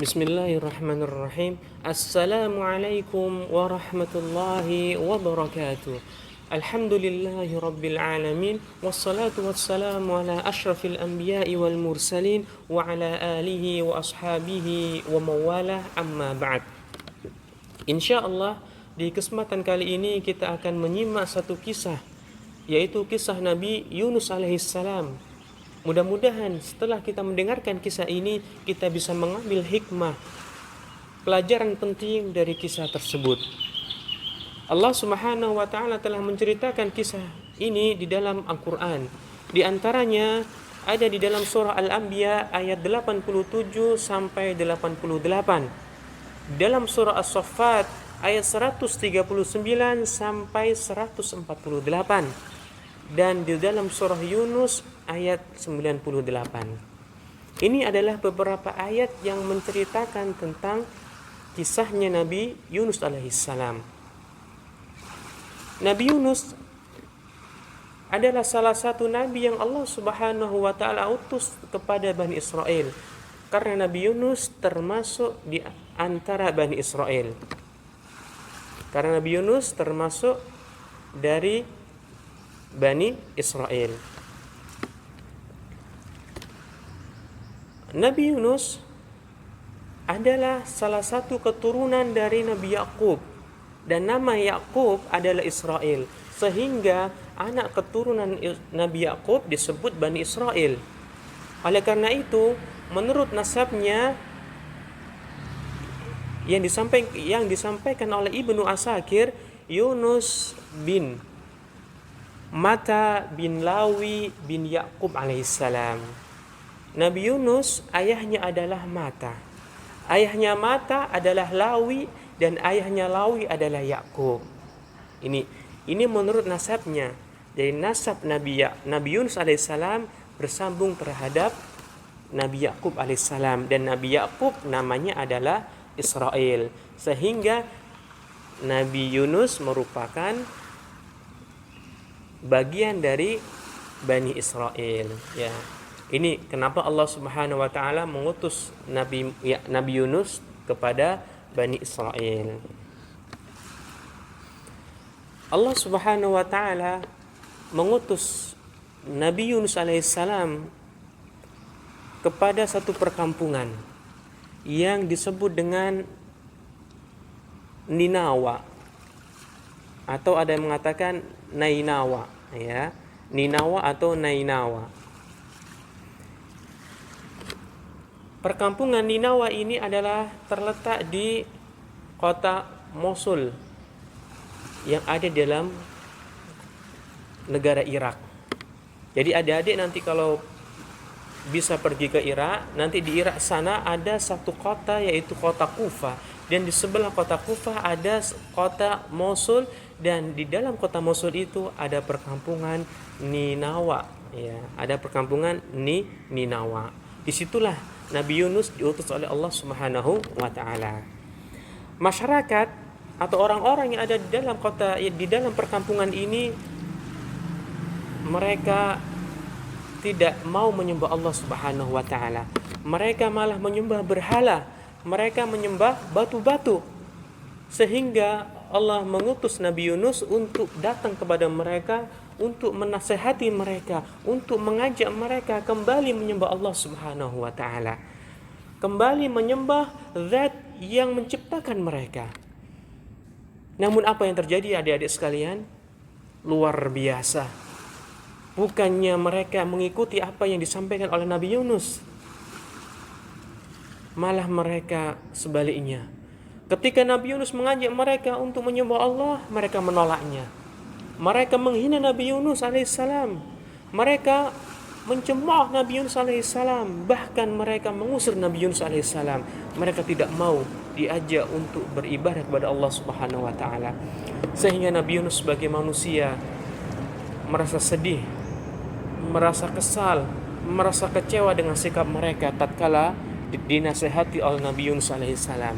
Bismillahirrahmanirrahim. Assalamualaikum warahmatullahi wabarakatuh. Alhamdulillahi rabbil alamin. Wassalatu wassalamu ala ashrafil anbiya'i wal mursalin wa ala alihi wa ashabihi wa mawalah, amma ba'd. Insyaallah di kesempatan kali ini kita akan menyimak satu kisah, yaitu kisah Nabi Yunus alaihissalam. Mudah-mudahan setelah kita mendengarkan kisah ini, kita bisa mengambil hikmah, pelajaran penting dari kisah tersebut. Allah Subhanahu wa Ta'ala telah menceritakan kisah ini di dalam Al-Quran. Di antaranya ada di dalam surah Al-Anbiya ayat 87 sampai 88. Dalam surah As-Saffat ayat 139 sampai 148. Dan di dalam surah Yunus ayat 98. Ini adalah beberapa ayat yang menceritakan tentang kisahnya Nabi Yunus alaihissalam. Nabi Yunus adalah salah satu nabi yang Allah Subhanahu wa Ta'ala utus kepada Bani Israel, karena Nabi Yunus termasuk di antara Bani Israel. Karena Nabi Yunus termasuk dari Bani Israel. Nabi Yunus adalah salah satu keturunan dari Nabi Yakub, dan nama Yakub adalah Israel, sehingga anak keturunan Nabi Yakub disebut Bani Israel. Oleh karena itu, menurut nasabnya yang disampaikan oleh Ibnu Asakir, Yunus bin Mata bin Lawi bin Yakub alaihissalam. Nabi Yunus ayahnya adalah Mata. Ayahnya Mata adalah Lawi, dan ayahnya Lawi adalah Yakub. Ini menurut nasabnya. Jadi nasab Nabi Yunus alaihissalam bersambung terhadap Nabi Yakub alaihissalam, dan Nabi Yakub namanya adalah Israel, sehingga Nabi Yunus merupakan bagian dari Bani Israel, ya. Ini kenapa Allah Subhanahu wa Ta'ala mengutus Nabi Yunus kepada Bani Israel. Allah Subhanahu wa Ta'ala mengutus Nabi Yunus alaihissalam kepada satu perkampungan yang disebut dengan Ninawa, atau ada yang mengatakan Nainawa, ya. Ninawa atau Nainawa. Perkampungan Ninawa ini adalah terletak di kota Mosul yang ada dalam negara Irak. Jadi adik-adik nanti kalau bisa pergi ke Irak, nanti di Irak sana ada satu kota, yaitu kota Kufa, dan di sebelah kota Kufa ada kota Mosul, dan di dalam kota Mosul itu ada perkampungan Ninawa, ya, ada perkampungan Ninawa. Disitulah Nabi Yunus diutus oleh Allah Subhanahu wa Ta'ala. Masyarakat atau orang-orang yang ada di dalam perkampungan ini, mereka tidak mau menyembah Allah Subhanahu wa Ta'ala. Mereka malah menyembah berhala, mereka menyembah batu-batu, sehingga Allah mengutus Nabi Yunus untuk datang kepada mereka, untuk menasihati mereka, untuk mengajak mereka kembali menyembah Allah Subhanahu wa Ta'ala, kembali menyembah Zat yang menciptakan mereka. Namun apa yang terjadi, adik-adik sekalian? Luar biasa. Bukannya mereka mengikuti apa yang disampaikan oleh Nabi Yunus, malah mereka sebaliknya. Ketika Nabi Yunus mengajak mereka untuk menyembah Allah, mereka menolaknya. Mereka menghina Nabi Yunus alaihissalam. Mereka mencemooh Nabi Yunus alaihissalam. Bahkan mereka mengusir Nabi Yunus alaihissalam. Mereka tidak mau diajak untuk beribadah kepada Allah Subhanahu wa Ta'ala. Sehingga Nabi Yunus sebagai manusia merasa sedih, merasa kesal, merasa kecewa dengan sikap mereka tatkala dinasihati oleh Nabi Yunus alaihissalam.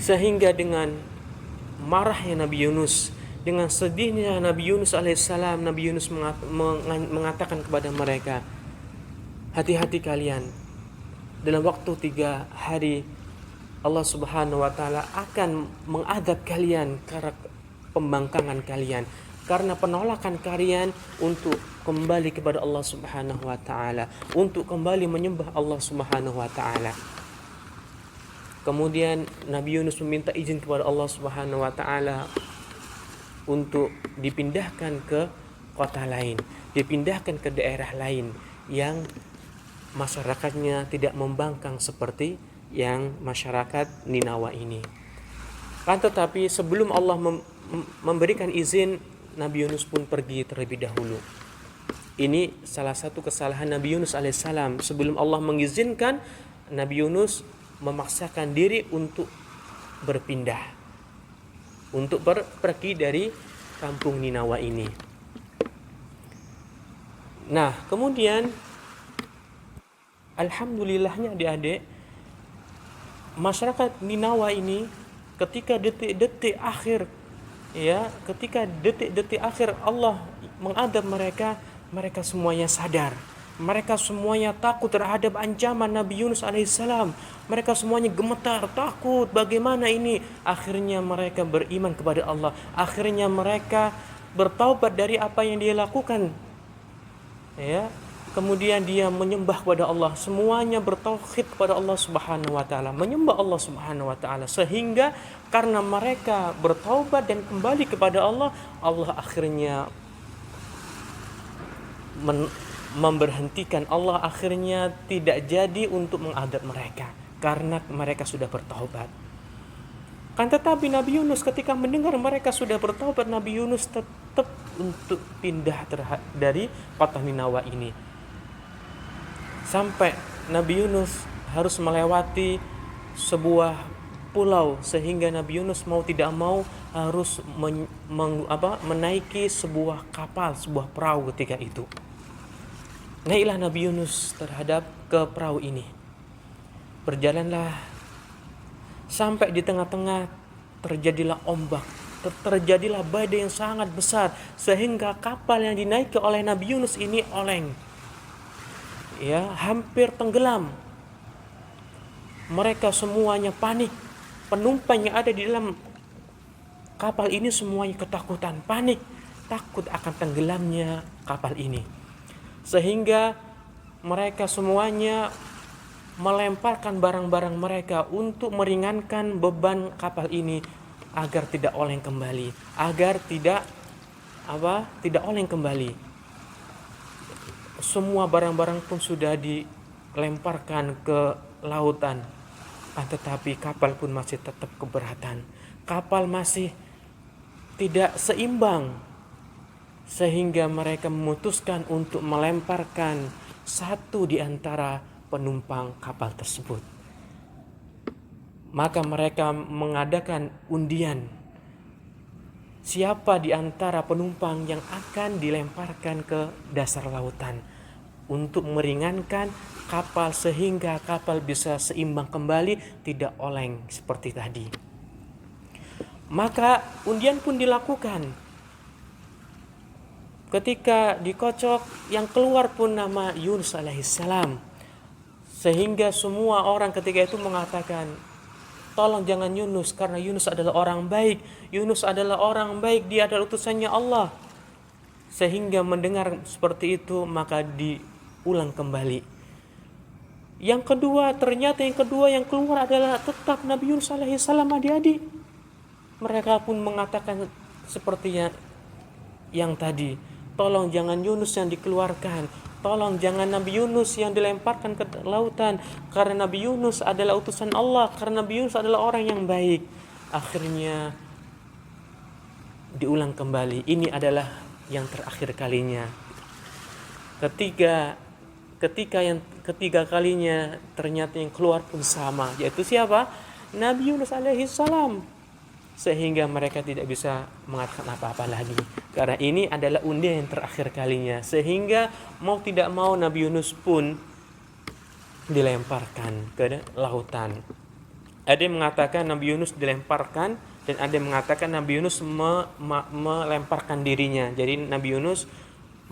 Sehingga dengan marahnya Nabi Yunus, dengan sedihnya Nabi Yunus alaihissalam, Nabi Yunus mengatakan kepada mereka, hati-hati kalian, dalam waktu 3 hari Allah Subhanahu wa taala akan mengadab kalian karena pembangkangan kalian, karena penolakan kalian untuk kembali kepada Allah Subhanahu wa taala, untuk kembali menyembah Allah Subhanahu wa taala. Kemudian Nabi Yunus meminta izin kepada Allah Subhanahu wa taala untuk dipindahkan ke kota lain, dipindahkan ke daerah lain yang masyarakatnya tidak membangkang seperti yang masyarakat Ninawa ini. Kan tetapi sebelum Allah memberikan izin, Nabi Yunus pun pergi terlebih dahulu. Ini salah satu kesalahan Nabi Yunus alaihissalam. Sebelum Allah mengizinkan, Nabi Yunus memaksakan diri untuk berpindah, untuk pergi dari kampung Ninawa ini. Nah, kemudian alhamdulillahnya adik-adik, masyarakat Ninawa ini ketika detik-detik akhir Allah mengadab mereka, mereka semuanya sadar. Mereka semuanya takut terhadap ancaman Nabi Yunus alaihissalam. Mereka semuanya gemetar, takut, bagaimana ini? Akhirnya mereka beriman kepada Allah. Akhirnya mereka bertaubat dari apa yang dia lakukan. Kemudian dia menyembah kepada Allah. Semuanya bertauhid kepada Allah Subhanahu wa taala, menyembah Allah Subhanahu wa taala, sehingga karena mereka bertaubat dan kembali kepada Allah, Allah akhirnya memberhentikan, Allah akhirnya tidak jadi untuk mengadab mereka karena mereka sudah bertaubat. Kan tetapi Nabi Yunus ketika mendengar mereka sudah bertaubat, Nabi Yunus tetap untuk pindah dari kota Ninawa ini. Sampai Nabi Yunus harus melewati sebuah pulau, sehingga Nabi Yunus mau tidak mau harus menaiki sebuah kapal, sebuah perahu ketika itu. Naiklah Nabi Yunus terhadap ke perahu ini. Berjalanlah sampai di tengah-tengah terjadilah ombak, terjadilah badai yang sangat besar, sehingga kapal yang dinaiki oleh Nabi Yunus ini oleng. Hampir tenggelam. Mereka semuanya panik. Penumpang yang ada di dalam kapal ini semuanya ketakutan, panik, takut akan tenggelamnya kapal ini. Sehingga mereka semuanya melemparkan barang-barang mereka untuk meringankan beban kapal ini agar tidak oleng kembali, agar tidak oleng kembali. Semua barang-barang pun sudah dilemparkan ke lautan, tetapi kapal pun masih tetap keberatan. Kapal masih tidak seimbang, sehingga mereka memutuskan untuk melemparkan satu di antara penumpang kapal tersebut. Maka mereka mengadakan undian, siapa di antara penumpang yang akan dilemparkan ke dasar lautan untuk meringankan kapal, sehingga kapal bisa seimbang kembali, tidak oleng seperti tadi. Maka undian pun dilakukan. Ketika dikocok, yang keluar pun nama Yunus alaihissalam, sehingga semua orang ketika itu mengatakan, tolong jangan Yunus, karena Yunus adalah orang baik. Yunus adalah orang baik, dia adalah utusannya Allah. Sehingga mendengar seperti itu, maka diulang kembali. Yang kedua, ternyata yang keluar adalah tetap Nabi Yunus alaihissalam, adik-adik. Mereka pun mengatakan seperti yang tadi, tolong jangan Yunus yang dikeluarkan, tolong jangan Nabi Yunus yang dilemparkan ke lautan, karena Nabi Yunus adalah utusan Allah, karena Nabi Yunus adalah orang yang baik. Akhirnya diulang kembali. Ini adalah yang terakhir kalinya. Ketiga kalinya ternyata yang keluar pun sama, yaitu siapa? Nabi Yunus alaihissalam. Sehingga mereka tidak bisa mengatakan apa-apa lagi, karena ini adalah undian yang terakhir kalinya. Sehingga mau tidak mau Nabi Yunus pun dilemparkan ke lautan. Ada yang mengatakan Nabi Yunus dilemparkan, dan ada yang mengatakan Nabi Yunus melemparkan dirinya. Jadi Nabi Yunus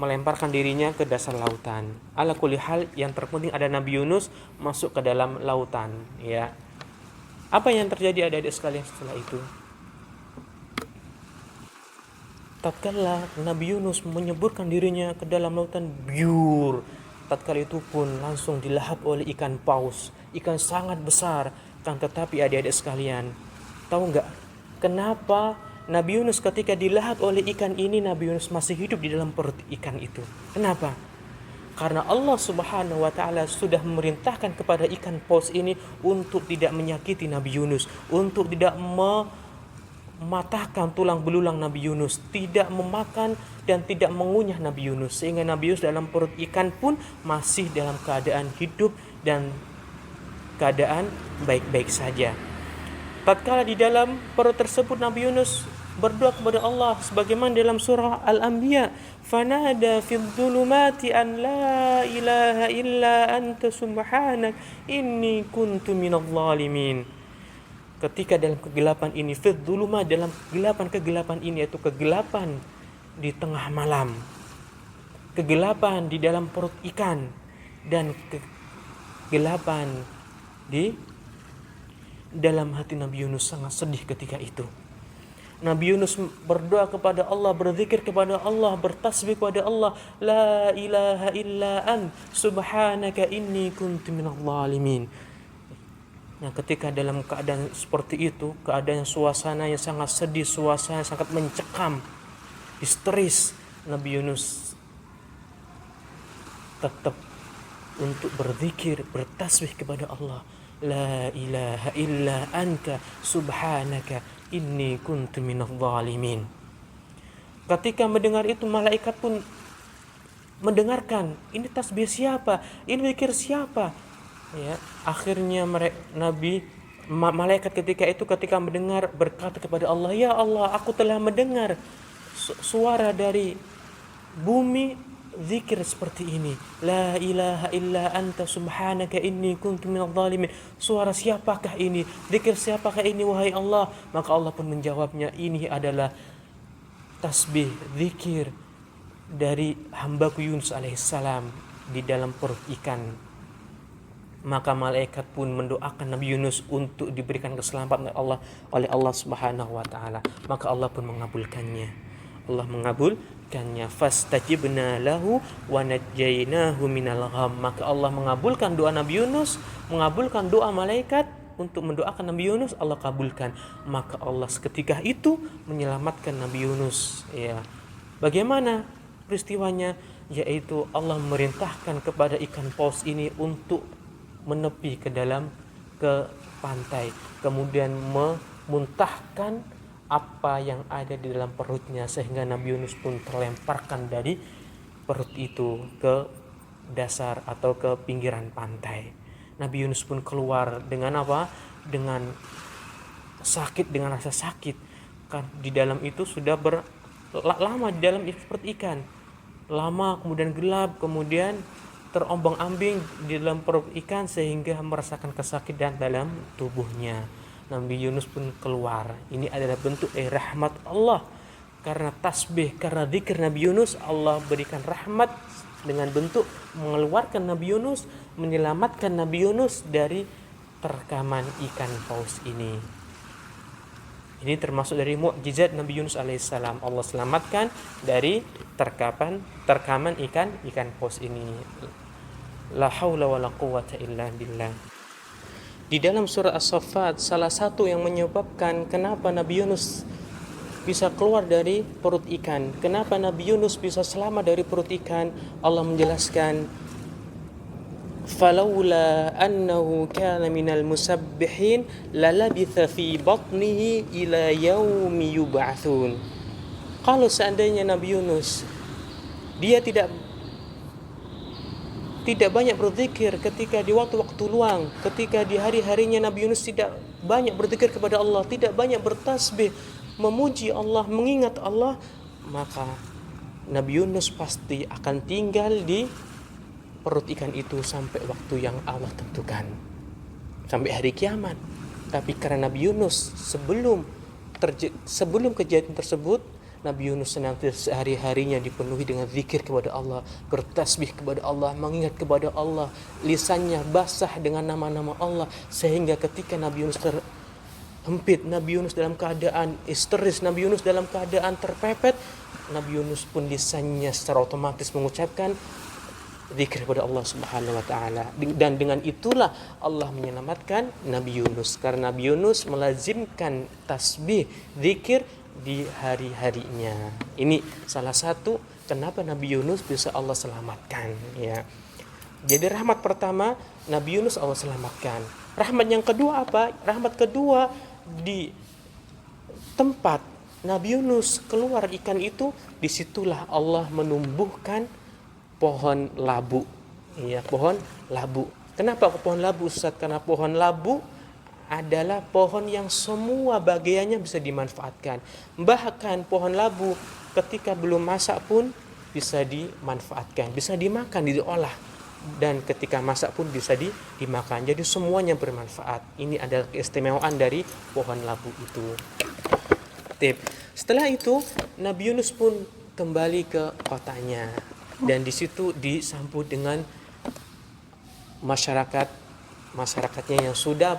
melemparkan dirinya ke dasar lautan. Ala kulli hal, yang terpenting ada Nabi Yunus masuk ke dalam lautan, ya. Apa yang terjadi adik-adik sekalian setelah itu? Tatkala Nabi Yunus menyeburkan dirinya ke dalam lautan, biur. Tatkala itu pun langsung dilahap oleh ikan paus, ikan sangat besar. Kan tetapi adik-adik sekalian, tahu nggak kenapa Nabi Yunus ketika dilahap oleh ikan ini, Nabi Yunus masih hidup di dalam perut ikan itu? Kenapa? Karena Allah Subhanahu wa Ta'ala sudah memerintahkan kepada ikan paus ini untuk tidak menyakiti Nabi Yunus, untuk tidak mematahkan tulang belulang Nabi Yunus, tidak memakan dan tidak mengunyah Nabi Yunus, sehingga Nabi Yunus dalam perut ikan pun masih dalam keadaan hidup dan keadaan baik-baik saja. Tatkala di dalam perut tersebut, Nabi Yunus berdoa kepada Allah sebagaimana dalam surah Al-Anbiya, fanada fil dhulumati an la ilaha illa anta subhanak inni kuntu minadh dhalimin. Ketika dalam kegelapan ini, fil dhulumat, dalam kegelapan ini, yaitu kegelapan di tengah malam, kegelapan di dalam perut ikan, dan kegelapan di dalam hati Nabi Yunus sangat sedih ketika itu. Nabi Yunus berdoa kepada Allah, berzikir kepada Allah, bertasbih kepada Allah, la ilaha illa an subhanaka inni kuntu minadh dhalimin. Nah, ketika dalam keadaan seperti itu, keadaan suasana yang sangat sedih, suasana yang sangat mencekam, histeris, Nabi Yunus tetap untuk berzikir, bertasbih kepada Allah. La ilaha illa anta subhanaka inni kuntu minadh dhalimin. Ketika mendengar itu, malaikat pun mendengarkan, ini tasbih siapa? Ini zikir siapa? Ya, akhirnya malaikat ketika mendengar berkata kepada Allah, ya Allah, aku telah mendengar suara dari bumi zikir seperti ini, la ilaha illa anta subhanaka inni kuntu minadh dhalimin. Suara siapakah ini? Zikir siapakah ini, wahai Allah? Maka Allah pun menjawabnya, ini adalah tasbih, zikir dari hambaku Yunus alaihissalam di dalam perut ikan. Maka malaikat pun mendoakan Nabi Yunus untuk diberikan keselamatan oleh Allah Subhanahu wa Ta'ala. Maka Allah pun mengabulkannya. Allah mengabulkannya. Fastajibna lahu wa najjaynahu minal gham. Maka Allah mengabulkan doa Nabi Yunus, mengabulkan doa malaikat untuk mendoakan Nabi Yunus, Allah kabulkan. Maka Allah seketika itu menyelamatkan Nabi Yunus. Ya. Bagaimana peristiwanya? Yaitu Allah memerintahkan kepada ikan paus ini untuk menepi ke pantai, kemudian memuntahkan apa yang ada di dalam perutnya, sehingga Nabi Yunus pun terlemparkan dari perut itu ke dasar atau ke pinggiran pantai. Nabi Yunus pun keluar dengan apa? Dengan sakit, dengan rasa sakit. Kan di dalam itu sudah lama di dalam perut ikan. Lama, kemudian gelap, kemudian terombang-ambing di dalam perut ikan sehingga merasakan kesakitan dalam tubuhnya. Nabi Yunus pun keluar. Ini adalah bentuk rahmat Allah. Karena tasbih, karena zikir Nabi Yunus, Allah berikan rahmat dengan bentuk mengeluarkan Nabi Yunus, menyelamatkan Nabi Yunus dari terkaman ikan paus ini. Ini termasuk dari mukjizat Nabi Yunus alaihissalam. Allah selamatkan dari terkaman ikan paus ini. La haula wala quwwata illa billah. Di dalam surah As-Saffat, salah satu yang menyebabkan kenapa Nabi Yunus bisa keluar dari perut ikan, kenapa Nabi Yunus bisa selamat dari perut ikan, Allah menjelaskan, falaula annahu kana minal musabbihin lalabitha fi batnihi ila yaumi yub'atsun. Kalau seandainya Nabi Yunus dia tidak banyak berzikir ketika di waktu-waktu luang, ketika di hari-harinya Nabi Yunus tidak banyak berzikir kepada Allah, tidak banyak bertasbih, memuji Allah, mengingat Allah, maka Nabi Yunus pasti akan tinggal di perut ikan itu sampai waktu yang Allah tentukan, sampai hari kiamat. Tapi karena Nabi Yunus sebelum kejadian tersebut, Nabi Yunus senantiasa sehari-harinya dipenuhi dengan zikir kepada Allah, bertasbih kepada Allah, mengingat kepada Allah, lisannya basah dengan nama-nama Allah, sehingga ketika Nabi Yunus terhimpit, Nabi Yunus dalam keadaan histeris, Nabi Yunus dalam keadaan terpepet, Nabi Yunus pun lisannya secara otomatis mengucapkan zikir kepada Allah Subhanahu wa taala. Dan dengan itulah Allah menyelamatkan Nabi Yunus, karena Nabi Yunus melazimkan tasbih, zikir di hari-harinya. Ini salah satu kenapa Nabi Yunus bisa Allah selamatkan, ya. Jadi rahmat pertama Nabi Yunus Allah selamatkan. Rahmat yang kedua apa? Rahmat kedua, di tempat Nabi Yunus keluar ikan itu, disitulah Allah menumbuhkan pohon labu, ya, pohon labu. Kenapa pohon labu, Ustaz? Karena pohon labu adalah pohon yang semua bagiannya bisa dimanfaatkan. Bahkan pohon labu ketika belum masak pun bisa dimanfaatkan, bisa dimakan, diolah, dan ketika masak pun bisa dimakan. Jadi semuanya bermanfaat. Ini adalah keistimewaan dari pohon labu itu. Tip. Setelah itu Nabi Yunus pun kembali ke kotanya, dan di situ disambut dengan masyarakatnya yang sudah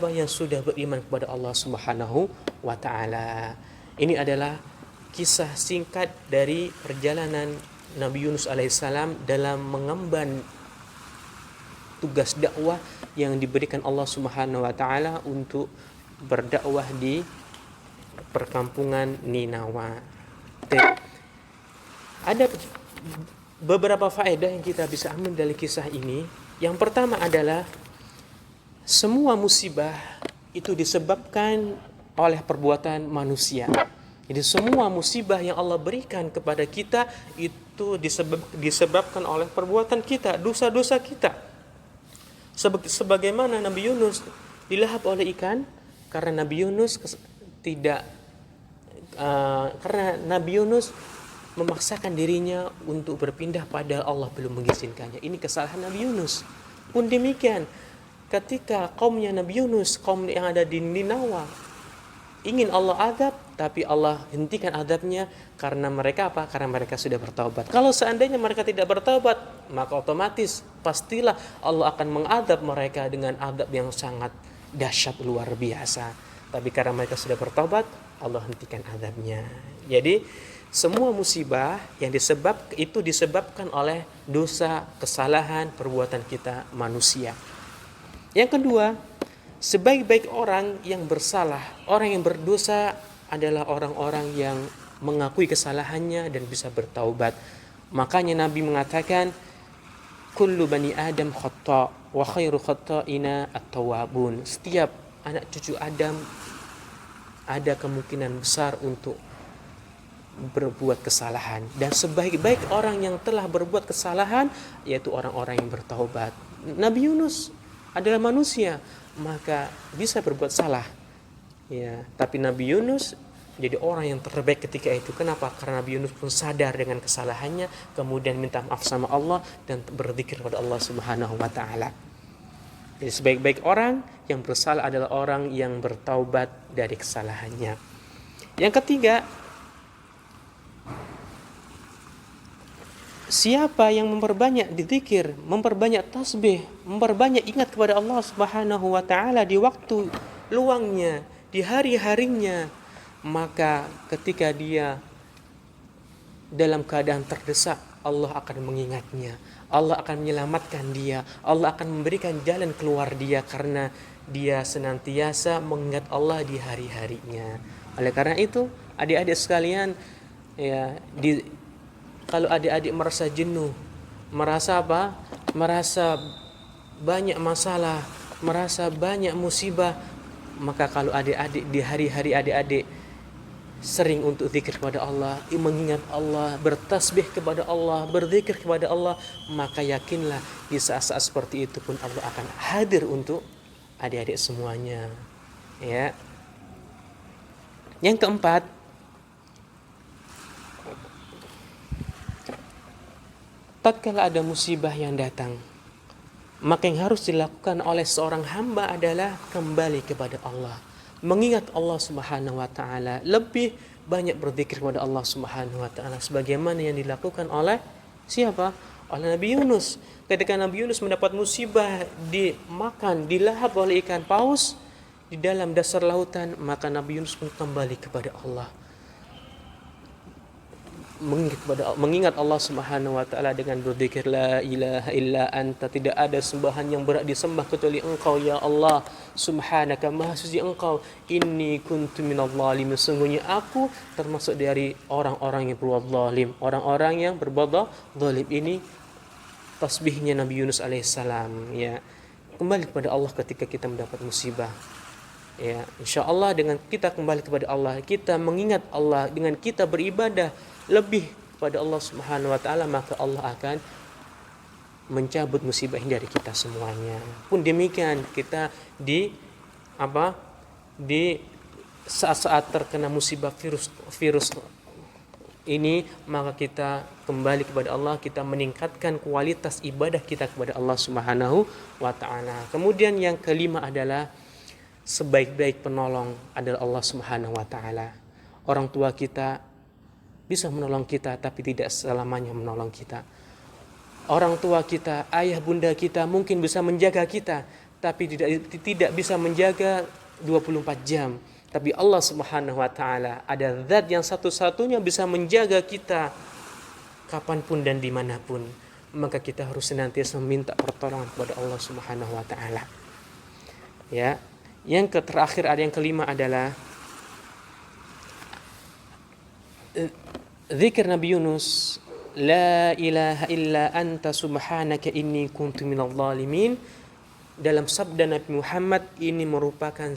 beriman kepada Allah Subhanahu wa taala. Ini adalah kisah singkat dari perjalanan Nabi Yunus alaihissalam dalam mengemban tugas dakwah yang diberikan Allah Subhanahu wa taala untuk berdakwah di perkampungan Ninawa. Ada beberapa faedah yang kita bisa ambil dari kisah ini. Yang pertama adalah semua musibah itu disebabkan oleh perbuatan manusia. Jadi semua musibah yang Allah berikan kepada kita itu disebabkan oleh perbuatan kita, dosa-dosa kita. Sebagaimana Nabi Yunus dilahap oleh ikan karena Nabi Yunus karena Nabi Yunus memaksakan dirinya untuk berpindah padahal Allah belum mengizinkannya. Ini kesalahan Nabi Yunus. Pun demikian, ketika kaumnya Nabi Yunus, kaum yang ada di Ninawa, ingin Allah azab, tapi Allah hentikan azabnya karena mereka apa? Karena mereka sudah bertaubat. Kalau seandainya mereka tidak bertaubat, maka otomatis pastilah Allah akan mengadab mereka dengan azab yang sangat dahsyat luar biasa. Tapi karena mereka sudah bertaubat, Allah hentikan azabnya. Jadi semua musibah yang disebabkan oleh dosa, kesalahan, perbuatan kita manusia. Yang kedua, sebaik-baik orang yang bersalah, orang yang berdosa adalah orang-orang yang mengakui kesalahannya dan bisa bertaubat. Makanya Nabi mengatakan, kullu bani Adam khata' wa khairu khata'ina at-tawwabun. Setiap anak cucu Adam ada kemungkinan besar untuk berbuat kesalahan, dan sebaik-baik orang yang telah berbuat kesalahan yaitu orang-orang yang bertaubat. Nabi Yunus adalah manusia, maka bisa berbuat salah, ya, tapi Nabi Yunus jadi orang yang terbaik ketika itu. Kenapa? Karena Nabi Yunus pun sadar dengan kesalahannya, kemudian minta maaf sama Allah dan berzikir kepada Allah Subhanahu wa taala. Jadi sebaik-baik orang yang bersalah adalah orang yang bertaubat dari kesalahannya. Yang ketiga, siapa yang memperbanyak dzikir, memperbanyak tasbih, memperbanyak ingat kepada Allah Subhanahu wa taala di waktu luangnya, di hari-harinya, maka ketika dia dalam keadaan terdesak, Allah akan mengingatnya, Allah akan menyelamatkan dia, Allah akan memberikan jalan keluar dia karena dia senantiasa mengingat Allah di hari-harinya. Oleh karena itu, adik-adik sekalian, ya, kalau adik-adik merasa jenuh, merasa apa? Merasa banyak masalah, merasa banyak musibah, maka kalau adik-adik di hari-hari adik-adik sering untuk zikir kepada Allah, mengingat Allah, bertasbih kepada Allah, berzikir kepada Allah, maka yakinlah di saat-saat seperti itu pun Allah akan hadir untuk adik-adik semuanya, ya. Yang keempat, tatkala ada musibah yang datang, maka yang harus dilakukan oleh seorang hamba adalah kembali kepada Allah. mengingat Allah Subhanahu wa taala, lebih banyak berzikir kepada Allah Subhanahu wa taala sebagaimana yang dilakukan oleh siapa? Oleh Nabi Yunus. Ketika Nabi Yunus mendapat musibah dimakan, dilahap oleh ikan paus di dalam dasar lautan, maka Nabi Yunus pun kembali kepada Allah. Mengingat Allah Subhanahu wa taala dengan berzikir la ilaha illa anta, tidak ada sembahan yang berhak disembah kecuali Engkau ya Allah, subhanaka, maha suci Engkau, inni kuntu minadh dhalimin, sesungguhnya aku termasuk dari orang-orang yang berbuat zalim. Orang-orang yang berbuat zalim ini tasbihnya Nabi Yunus alaihissalam, ya. Kembali kepada Allah ketika kita mendapat musibah. Ya, insyaallah dengan kita kembali kepada Allah, kita mengingat Allah, dengan kita beribadah lebih kepada Allah Subhanahu wa taala, maka Allah akan mencabut musibah ini dari kita semuanya. Pun demikian kita di saat-saat terkena musibah virus ini, maka kita kembali kepada Allah, kita meningkatkan kualitas ibadah kita kepada Allah Subhanahu wa taala. Kemudian yang kelima adalah sebaik-baik penolong adalah Allah Subhanahu wa taala. Orang tua kita bisa menolong kita tapi tidak selamanya menolong kita. Orang tua kita, ayah bunda kita mungkin bisa menjaga kita tapi tidak bisa menjaga 24 jam. Tapi Allah Subhanahu wa taala ada zat yang satu-satunya bisa menjaga kita kapanpun dan dimanapun. Maka kita harus senantiasa meminta pertolongan kepada Allah Subhanahu wa taala. Ya. Yang terakhir, ada yang kelima adalah zikir Nabi Yunus, la ilaha illa anta subhanaka inni kuntu minadh dhalimin. Dalam sabda Nabi Muhammad, ini merupakan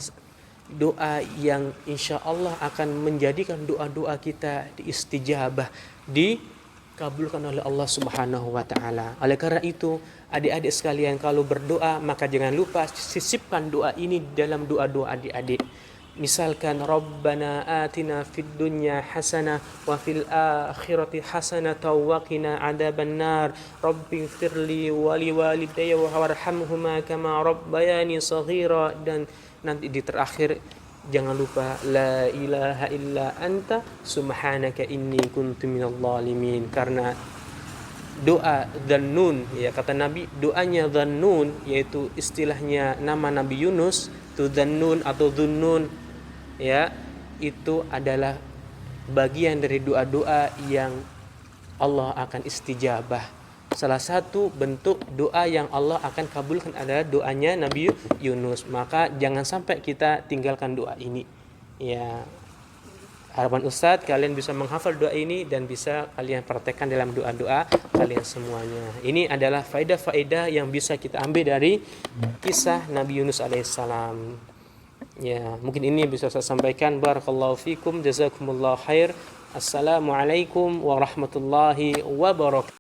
doa yang insya Allah akan menjadikan doa-doa kita diistijabah, dikabulkan oleh Allah Subhanahu wa taala. Oleh karena itu, adik-adik sekalian, kalau berdoa maka jangan lupa sisipkan doa ini dalam doa-doa adik-adik. Misalkan Rabbana atina fid dunya hasanah wa fil akhirati hasanah wa qina adzabannar. Rabbighfirli wa liwalidayya warhamhuma kama rabbayani shaghira. Dan nanti di terakhir jangan lupa la ilaha illa anta subhanaka inni kuntu minadh dhalimin. Karena doa Dhannun, ya kata Nabi, doanya Dhannun, yaitu istilahnya nama Nabi Yunus, itu Dhannun atau Dhunnun, ya, itu adalah bagian dari doa-doa yang Allah akan istijabah. Salah satu bentuk doa yang Allah akan kabulkan adalah doanya Nabi Yunus. Maka jangan sampai kita tinggalkan doa ini. Ya, harapan Ustadz kalian bisa menghafal doa ini dan bisa kalian praktekkan dalam doa-doa kalian semuanya. Ini adalah faedah-faedah yang bisa kita ambil dari kisah Nabi Yunus alaihissalam. Ya, mungkin ini bisa saya sampaikan. Barakallahu fikum, jazakumullahu khair. Assalamualaikum warahmatullahi wabarakatuh.